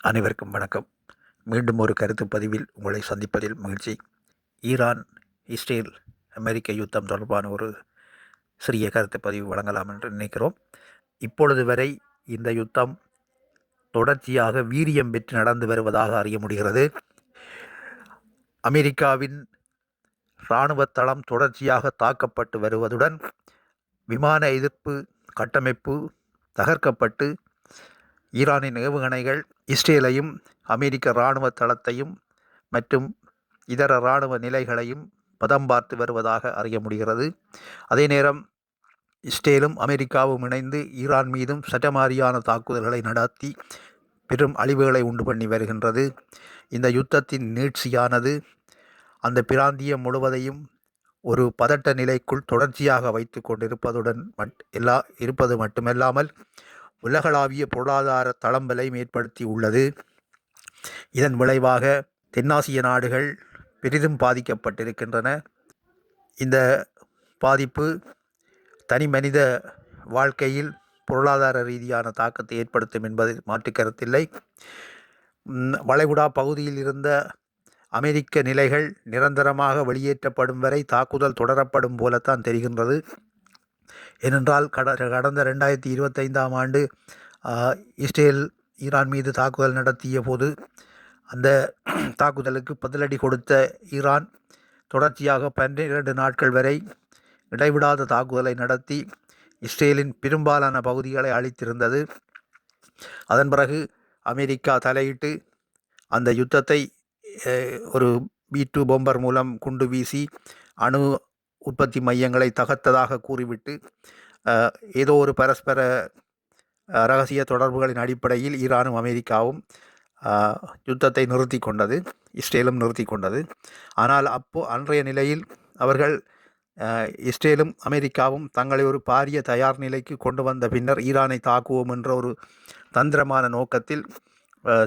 அனைவருக்கும் வணக்கம். மீண்டும் ஒரு கருத்து பதிவில் உங்களை சந்திப்பதில் மகிழ்ச்சி. ஈரான், இஸ்ரேல், அமெரிக்க யுத்தம் தொடர்பான ஒரு சிறிய கருத்து பதிவு வழங்கலாம் என்று நினைக்கிறோம். இப்பொழுது வரை இந்த யுத்தம் தொடர்ச்சியாக வீரியம் பெற்று நடந்து வருவதாக அறிய முடிகிறது. அமெரிக்காவின் இராணுவ தளம் தொடர்ச்சியாக தாக்கப்பட்டு வருவதுடன் விமான எதிர்ப்பு கட்டமைப்பு தகர்க்கப்பட்டு ஈரானின் ஏவுகணைகள் இஸ்ரேலையும் அமெரிக்க இராணுவ தளத்தையும் மற்றும் இதர இராணுவ நிலைகளையும் பதம் பார்த்து வருவதாக அறிய முடிகிறது. அதே நேரம் இஸ்ரேலும் அமெரிக்காவும் இணைந்து ஈரான் மீதும் சட்டமாரியான தாக்குதல்களை நடத்தி பெரும் அழிவுகளை உண்டு பண்ணி வருகின்றது. இந்த யுத்தத்தின் நீட்சியானது அந்த பிராந்தியம் முழுவதையும் ஒரு பதட்ட நிலைக்குள் தொடர்ச்சியாக வைத்து கொண்டிருப்பதுடன் இருப்பது மட்டுமல்லாமல் உலகளாவிய பொருளாதார தளம்பலையும் ஏற்படுத்தி உள்ளது. இதன் விளைவாக தென்னாசிய நாடுகள் பெரிதும் பாதிக்கப்பட்டிருக்கின்றன. இந்த பாதிப்பு தனி மனித வாழ்க்கையில் பொருளாதார ரீதியான தாக்கத்தை ஏற்படுத்தும் என்பதில் மாற்று கருத்தில்லை. வளைகுடா பகுதியில் இருந்த அமெரிக்க நிலைகள் நிரந்தரமாக வெளியேற்றப்படும் வரை தாக்குதல் தொடரப்படும் போலத்தான் தெரிகின்றது. ஏனென்றால் கடந்த 2025ஆம் ஆண்டு இஸ்ரேல் ஈரான் மீது தாக்குதல் நடத்திய போது அந்த தாக்குதலுக்கு பதிலடி கொடுத்த ஈரான் தொடர்ச்சியாக 12 நாட்கள் வரை இடைவிடாத தாக்குதலை நடத்தி இஸ்ரேலின் பெரும்பாலான பகுதிகளை அழித்திருந்தது. அதன் பிறகு அமெரிக்கா தலையிட்டு அந்த யுத்தத்தை ஒரு B-2 பொம்பர் மூலம் குண்டு வீசி அணு உற்பத்தி மையங்களை தகர்த்ததாக கூறிவிட்டு ஏதோ ஒரு பரஸ்பர இரகசிய தொடர்புகளின் அடிப்படையில் ஈரானும் அமெரிக்காவும் யுத்தத்தை நிறுத்தி கொண்டது, இஸ்ரேலும் நிறுத்தி கொண்டது. ஆனால் அன்றைய நிலையில் அவர்கள் இஸ்ரேலும் அமெரிக்காவும் தங்களை ஒரு பாரிய தயார் நிலைக்கு கொண்டு வந்த பின்னர் ஈரானை தாக்குவோம் என்ற ஒரு தந்திரமான நோக்கத்தில்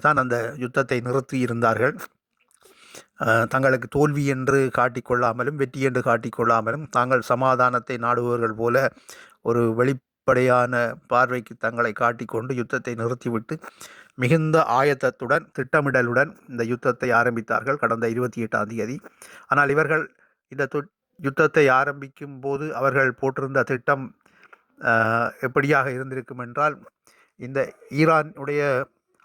தான் அந்த யுத்தத்தை நிறுத்தி இருந்தார்கள். தங்களுக்கு தோல்வி என்று காட்டிக்கொள்ளாமலும் வெற்றி என்று காட்டிக்கொள்ளாமலும் தாங்கள் சமாதானத்தை நாடுபவர்கள் போல ஒரு வெளிப்படையான பார்வைக்கு தங்களை காட்டிக்கொண்டு யுத்தத்தை நிறுத்திவிட்டு மிகுந்த ஆயத்தத்துடன் திட்டமிடலுடன் இந்த யுத்தத்தை ஆரம்பித்தார்கள் கடந்த 28ஆம் தேதி. ஆனால் இவர்கள் இந்த யுத்தத்தை ஆரம்பிக்கும் போது அவர்கள் போட்டிருந்த திட்டம் எப்படியாக இருந்திருக்கும் என்றால், இந்த ஈரானுடைய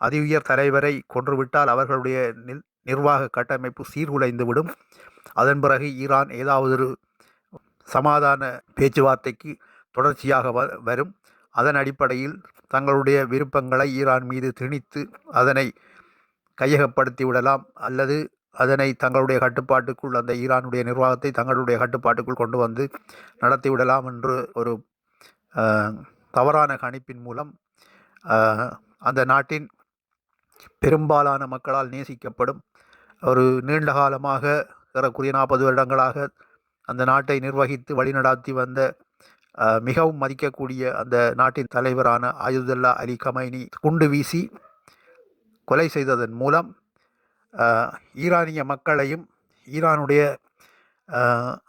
அதி உயர் தலைவரை கொன்றுவிட்டால் அவர்களுடைய நிர்வாக கட்டமைப்பு சீர்குலைந்துவிடும். அதன் பிறகு ஈரான் ஏதாவது ஒரு சமாதான பேச்சுவார்த்தைக்கு தொடர்ச்சியாக வரும். அதன் அடிப்படையில் தங்களுடைய விருப்பங்களை ஈரான் மீது திணித்து அதனை கையகப்படுத்தி விடலாம், அல்லது அதனை தங்களுடைய கட்டுப்பாட்டுக்குள், அந்த ஈரானுடைய நிர்வாகத்தை தங்களுடைய கட்டுப்பாட்டுக்குள் கொண்டு வந்து நடத்திவிடலாம் என்று ஒரு தவறான கணிப்பின் மூலம் அந்த நாட்டின் பெரும்பாலான மக்களால் நேசிக்கப்படும், ஒரு நீண்ட காலமாக ஏறக்குறைய 40 வருடங்களாக அந்த நாட்டை நிர்வகித்து வழிநடாத்தி வந்த மிகவும் மதிக்கக்கூடிய அந்த நாட்டின் தலைவரான அயதுல்லா அலி கமைனி குண்டு வீசி கொலை செய்ததன் மூலம் ஈரானிய மக்களையும் ஈரானுடைய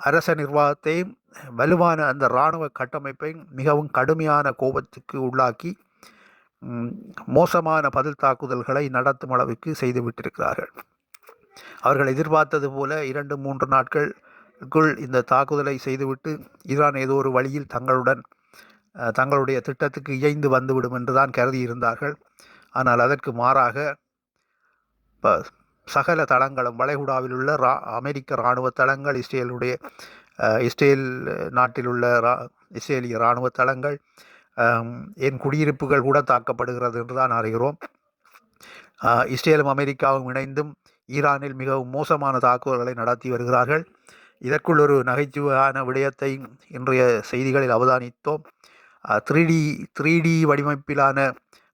அரச நிர்வாகத்தையும் வலுவான அந்த இராணுவ கட்டமைப்பையும் மிகவும் கடுமையான கோபத்துக்கு உள்ளாக்கி மோசமான பதில் தாக்குதல்களை நடத்தும் அளவுக்கு செய்துவிட்டிருக்கிறார்கள். அவர்கள் எதிர்பார்த்தது போல 2-3 நாட்களுக்குள் இந்த தாக்குதலை செய்துவிட்டு ஈரான் ஏதோ ஒரு வழியில் தங்களுடைய திட்டத்துக்கு இயைந்து வந்துவிடும் என்றுதான் கருதியிருந்தார்கள். ஆனால் அதற்கு மாறாக சகல தளங்களும், வளைகுடாவில் உள்ள அமெரிக்க இராணுவ தளங்கள், இஸ்ரேல் நாட்டில் உள்ள இஸ்ரேலிய இராணுவ தளங்கள், என் குடியிருப்புகள் கூட தாக்கப்படுகிறது என்று தான் அறிகிறோம். இஸ்ரேலும் அமெரிக்காவும் இணைந்தும் ஈரானில் மிகவும் மோசமான தாக்குதல்களை நடத்தி வருகிறார்கள். இதற்குள் ஒரு நகைச்சுவையான விடயத்தை இன்றைய செய்திகளில் அவதானித்தோம். 3D வடிவமைப்பிலான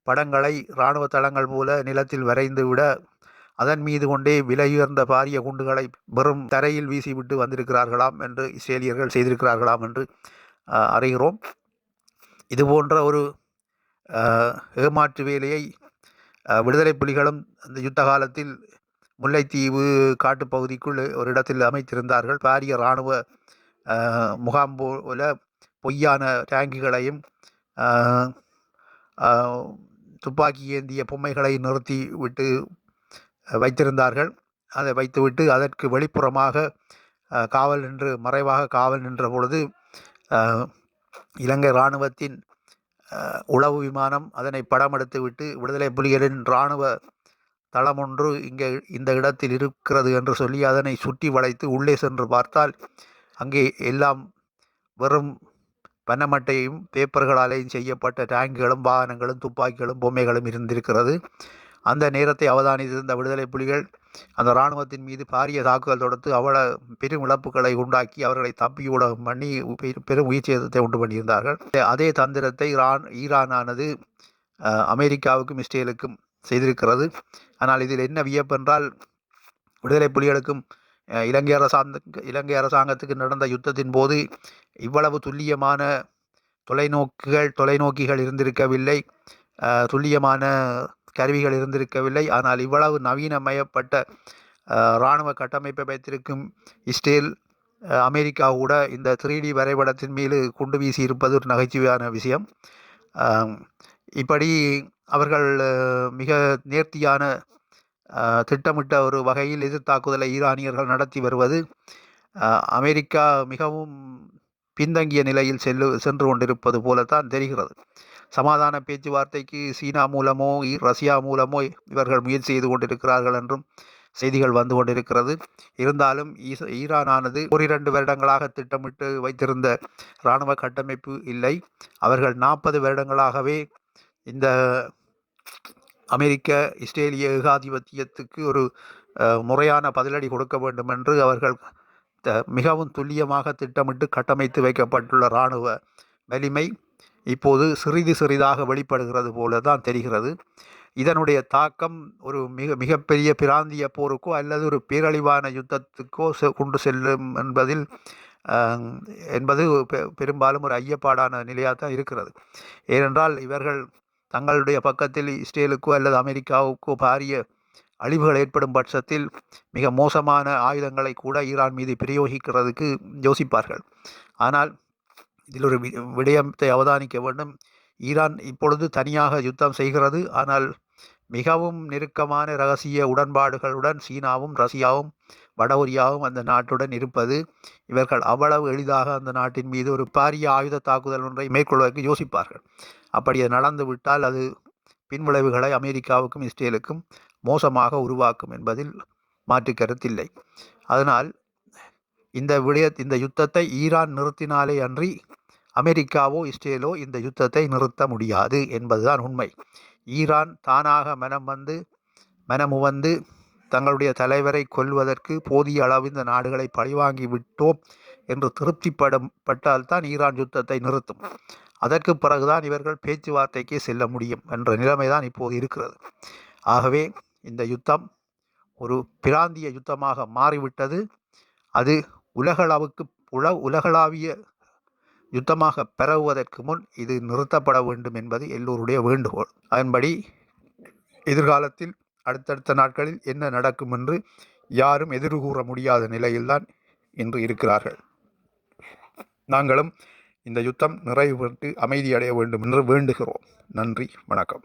படங்களை இராணுவ தளங்கள் போல நிலத்தில் வரைந்து விட அதன் மீது கொண்டே விலையுயர்ந்த பாரிய குண்டுகளை வெறும் தரையில் வீசிவிட்டு வந்திருக்கிறார்களாம் என்று இஸ்ரேலியர்கள் செய்திருக்கிறார்களாம் என்று அறிகிறோம். இதுபோன்ற ஒரு ஏமாற்று வேலையை விடுதலை புலிகளும் அந்த யுத்த காலத்தில் முல்லைத்தீவு காட்டுப்பகுதிக்குள் ஒரு இடத்தில் அமைத்திருந்தார்கள். பாரிய இராணுவ முகாம் போல பொய்யான டேங்குகளையும் துப்பாக்கி ஏந்திய பொம்மைகளை நிறுத்தி விட்டு வைத்திருந்தார்கள். அதை வைத்துவிட்டு அதற்கு வெளிப்புறமாக காவல் நின்று மறைவாக காவல் நின்ற பொழுது இலங்கை இராணுவத்தின் உளவு விமானம் அதனை படம் எடுத்துவிட்டு விடுதலை புலிகளின் இராணுவ தளம் ஒன்று இங்கே இந்த இடத்தில் இருக்கிறது என்று சொல்லி அதனை சுற்றி வளைத்து உள்ளே சென்று பார்த்தால் அங்கே எல்லாம் வெறும் பனமட்டையும் பேப்பர்களாலேயும் செய்யப்பட்ட டேங்குகளும் வாகனங்களும் துப்பாக்கிகளும் பொம்மைகளும் இருந்திருக்கிறது. அந்த நேரத்தை அவதானித்திருந்த விடுதலை புலிகள் அந்த இராணுவத்தின் மீது பாரிய தாக்குதல் தொடுத்து பெரும் இழப்புகளை உண்டாக்கி அவர்களை தப்பியோட பண்ணி பெரும் உயிர் சேதத்தை உண்டு பண்ணியிருந்தார்கள். அதே தந்திரத்தை ஈரானானது அமெரிக்காவுக்கும் இஸ்ரேலுக்கும் செய்திருக்கிறது. ஆனால் இதில் என்ன வியப்பென்றால் விடுதலை புலிகளுக்கும் இலங்கை அரசாங்கத்துக்கு நடந்த யுத்தத்தின் போது இவ்வளவு துல்லியமான தொலைநோக்கிகள் இருந்திருக்கவில்லை, துல்லியமான கருவிகள் இருந்திருக்கவில்லை. ஆனால் இவ்வளவு நவீனமயப்பட்ட இராணுவ கட்டமைப்பை வைத்திருக்கும் இஸ்ரேல், அமெரிக்கா கூட இந்த 3D வரைபடத்தின் மீது குண்டு வீசி இருப்பது ஒரு நகைச்சுவையான விஷயம். இப்படி அவர்கள் மிக நேர்த்தியான திட்டமிட்ட ஒரு வகையில் எதிர்த்தாக்குதலை ஈரானியர்கள் நடத்தி வருவது அமெரிக்கா மிகவும் பின்தங்கிய நிலையில் சென்று கொண்டிருப்பது போலத்தான் தெரிகிறது. சமாதான பேச்சுவார்த்தைக்கு சீனா மூலமோ ரஷ்யா மூலமோ இவர்கள் முயற்சி செய்து கொண்டிருக்கிறார்கள் என்றும் செய்திகள் வந்து கொண்டிருக்கிறது. இருந்தாலும் ஈரானானது 1-2 வருடங்களாக திட்டமிட்டு வைத்திருந்த இராணுவ கட்டமைப்பு இல்லை. அவர்கள் 40 வருடங்களாகவே இந்த அமெரிக்க இஸ்ரேலிய ஏகாதிபத்தியத்துக்கு ஒரு முறையான பதிலடி கொடுக்க வேண்டும் என்று அவர்கள் மிகவும் துல்லியமாக திட்டமிட்டு கட்டமைத்து வைக்கப்பட்டுள்ள இராணுவ வலிமை இப்போது சிறிதாக வெளிப்படுகிறது போல தான் தெரிகிறது. இதனுடைய தாக்கம் ஒரு மிகப்பெரிய பிராந்திய போருக்கோ அல்லது ஒரு பேரழிவான யுத்தத்துக்கோ கொண்டு செல்லும் என்பது பெரும்பாலும் ஒரு ஐயப்பாடான நிலையாக தான் இருக்கிறது. ஏனென்றால் இவர்கள் தங்களுடைய பக்கத்தில் இஸ்ரேலுக்கோ அல்லது அமெரிக்காவுக்கோ பாரிய அழிவுகள் ஏற்படும் பட்சத்தில் மிக மோசமான ஆயுதங்களை கூட ஈரான் மீது பிரயோகிக்கிறதுக்கு யோசிப்பார்கள். ஆனால் இதில் ஒரு விடயத்தை அவதானிக்க வேண்டும். ஈரான் இப்பொழுது தனியாக யுத்தம் செய்கிறது. ஆனால் மிகவும் நெருக்கமான இரகசிய உடன்பாடுகளுடன் சீனாவும் ரஷ்யாவும் வடகொரியாவும் அந்த நாட்டுடன் இருப்பது இவர்கள் அவ்வளவு எளிதாக அந்த நாட்டின் மீது ஒரு பாரிய ஆயுத தாக்குதல் ஒன்றை மேற்கொள்வதற்கு யோசிப்பார்கள். அப்படி அது நடந்துவிட்டால் அது பின்விளைவுகளை அமெரிக்காவுக்கும் இஸ்ரேலுக்கும் மோசமாக உருவாக்கும் என்பதில் மாற்று கருத்தில்லை. அதனால் இந்த யுத்தத்தை ஈரான் நிறுத்தினாலே அன்றி அமெரிக்காவோ இஸ்ரேலோ இந்த யுத்தத்தை நிறுத்த முடியாது என்பதுதான் உண்மை. ஈரான் தானாக மனமுவந்து தங்களுடைய தலைவரை கொல்வதற்கு போதிய அளவு இந்த நாடுகளை பழிவாங்கி விட்டோம் என்று திருப்திப்பட்டால்தான் ஈரான் யுத்தத்தை நிறுத்தும். அதற்கு பிறகுதான் இவர்கள் பேச்சுவார்த்தைக்கு செல்ல முடியும் என்ற நிலைமைதான் இப்போது இருக்கிறது. ஆகவே இந்த யுத்தம் ஒரு பிராந்திய யுத்தமாக மாறிவிட்டது. அது உலகளாவிய யுத்தமாக பரவுவதற்கு முன் இது நிறுத்தப்பட வேண்டும் என்பது எல்லோருடைய வேண்டுகோள். அதன்படி எதிர்காலத்தில் அடுத்தடுத்த நாட்களில் என்ன நடக்கும் என்று யாரும் எதிர்கூற முடியாத நிலையில்தான் இன்று இருக்கிறார்கள். நாங்களும் இந்த யுத்தம் நிறைவு பெற்று அமைதியடைய வேண்டும் என்று வேண்டுகிறோம். நன்றி, வணக்கம்.